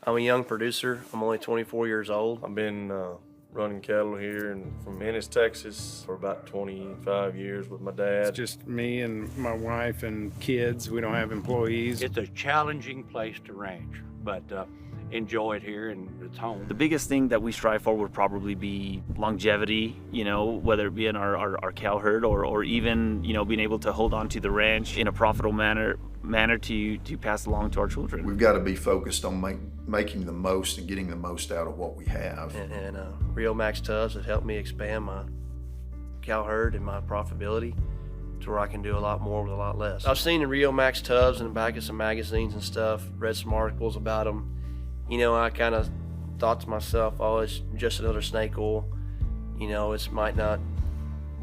I'm a young producer. I'm only 24 years old. I've been running cattle here from Ennis, Texas for about 25 years with my dad. It's just me and my wife and kids. We don't have employees. It's a challenging place to ranch, but enjoy it here and it's home. The biggest thing that we strive for would probably be longevity, whether it be in our cow herd or even, being able to hold on to the ranch in a profitable manner to pass along to our children. We've got to be focused on making the most and getting the most out of what we have. And Riomax tubs have helped me expand my cow herd and my profitability to where I can do a lot more with a lot less. I've seen the Riomax tubs in the back of some magazines and stuff, read some articles about them. I kind of thought to myself, oh, it's just another snake oil. It might not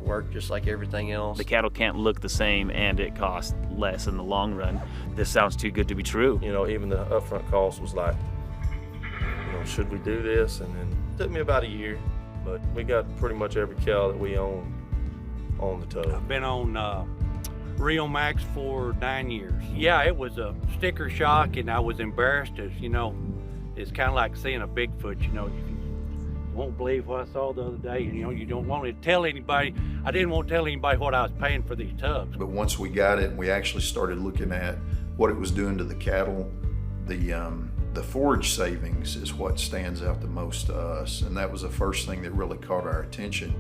work just like everything else. The cattle can't look the same and it costs less in the long run. This sounds too good to be true. Even the upfront cost was like, should we do this? And then it took me about a year, but we got pretty much every cow that we own on the tub. I've been on Riomax for 9 years. Yeah, it was a sticker shock and I was embarrassed as, it's kind of like seeing a Bigfoot, you won't believe what I saw the other day. You don't want to tell anybody. I didn't want to tell anybody what I was paying for these tubs. But once we got it and we actually started looking at what it was doing to the cattle, the forage savings is what stands out the most to us. And that was the first thing that really caught our attention.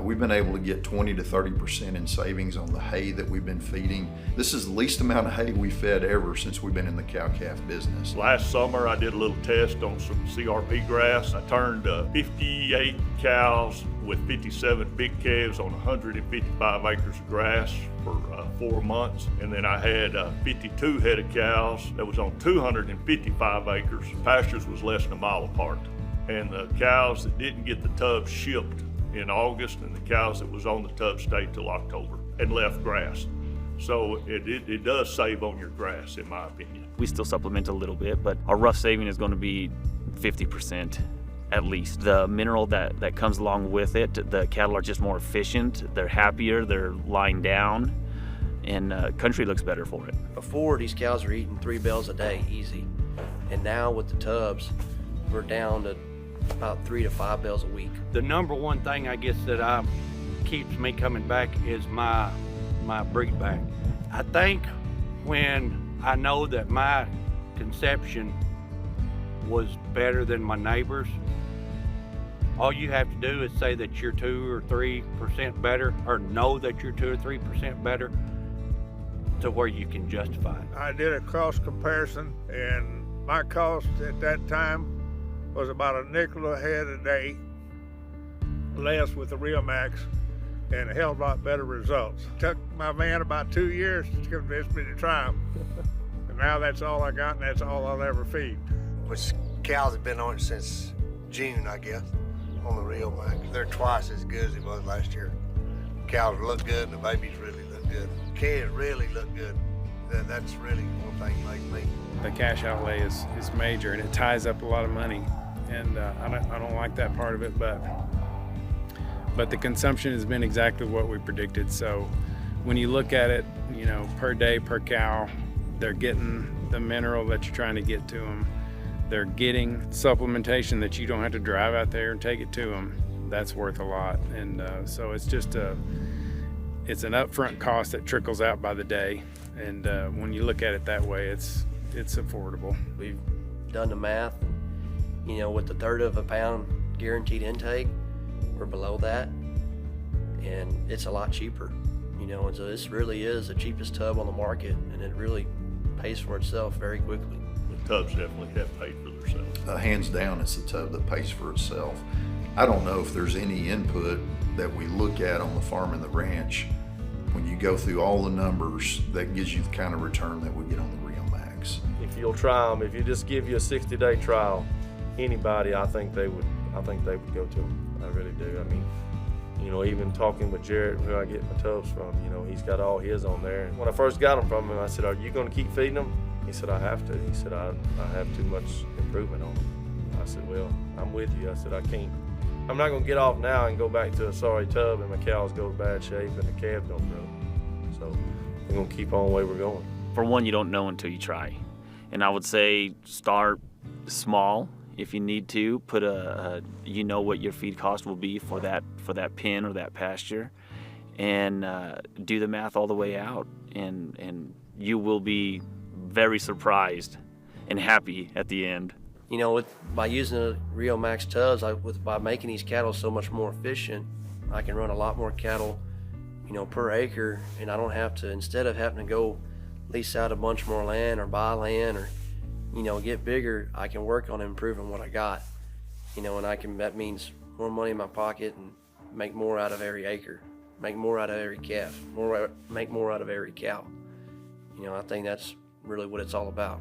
We've been able to get 20 to 30% in savings on the hay that we've been feeding. This is the least amount of hay we fed ever since we've been in the cow-calf business. Last summer, I did a little test on some CRP grass. I turned 58 cows with 57 big calves on 155 acres of grass for 4 months. And then I had 52 head of cows that was on 255 acres. Pastures was less than a mile apart. And the cows that didn't get the tubs shipped in August, and the cows that was on the tub stayed till October and left grass. So it does save on your grass, in my opinion. We still supplement a little bit, but our rough saving is going to be 50% at least. The mineral that comes along with it, the cattle are just more efficient, they're happier, they're lying down, and country looks better for it. Before, these cows were eating 3 bales a day, easy. And now with the tubs, we're down to about 3 to 5 bales a week. The number one thing I guess that keeps me coming back is my breed bank. I think when I know that my conception was better than my neighbors, all you have to do is say that you're 2 or 3% better, or know that you're 2 or 3% better, to where you can justify it. I did a cost comparison, and my cost at that time was about a nickel a head a day less with the Riomax, and a hell of a lot better results. It took my man about 2 years to convince me to try them. And now that's all I got, and that's all I'll ever feed. Which cows have been on it since June, I guess, on the Riomax. They're twice as good as it was last year. Cows look good, and the babies really look good. Calves really look good. That's really one thing that makes me. The cash outlay is major, and it ties up a lot of money. And I don't like that part of it, but the consumption has been exactly what we predicted. So when you look at it, per day, per cow, they're getting the mineral that you're trying to get to them. They're getting supplementation that you don't have to drive out there and take it to them. That's worth a lot. And so it's just it's an upfront cost that trickles out by the day. And when you look at it that way, it's affordable. We've done the math. With the 1/3 of a pound guaranteed intake, we're below that, and it's a lot cheaper. And so this really is the cheapest tub on the market, and it really pays for itself very quickly. The tubs definitely have paid for themselves. Hands down, it's the tub that pays for itself. I don't know if there's any input that we look at on the farm and the ranch when you go through all the numbers that gives you the kind of return that we get on the Riomax. If you'll try them, if you just give you a 60-day trial, anybody, I think they would go to them. I really do. I mean, even talking with Jared, who I get my tubs from, he's got all his on there. And when I first got them from him, I said, "Are you going to keep feeding them?" He said, "I have to." He said, I have too much improvement on them." I said, "Well, I'm with you." I said, I'm not going to get off now and go back to a sorry tub and my cows go to bad shape and the calves don't grow. So we're going to keep on the way we're going. For one, you don't know until you try. And I would say start small if you need to. Put you know what your feed cost will be for that pen or that pasture, and do the math all the way out, and you will be very surprised and happy at the end. You know, by using the Riomax tubs, by making these cattle so much more efficient, I can run a lot more cattle, you know, per acre, and I don't have to, instead of having to go lease out a bunch more land or buy land or, you know, get bigger, I can work on improving what I got, you know, and that means more money in my pocket and make more out of every acre, make more out of every calf, make more out of every cow. You know, I think that's really what it's all about.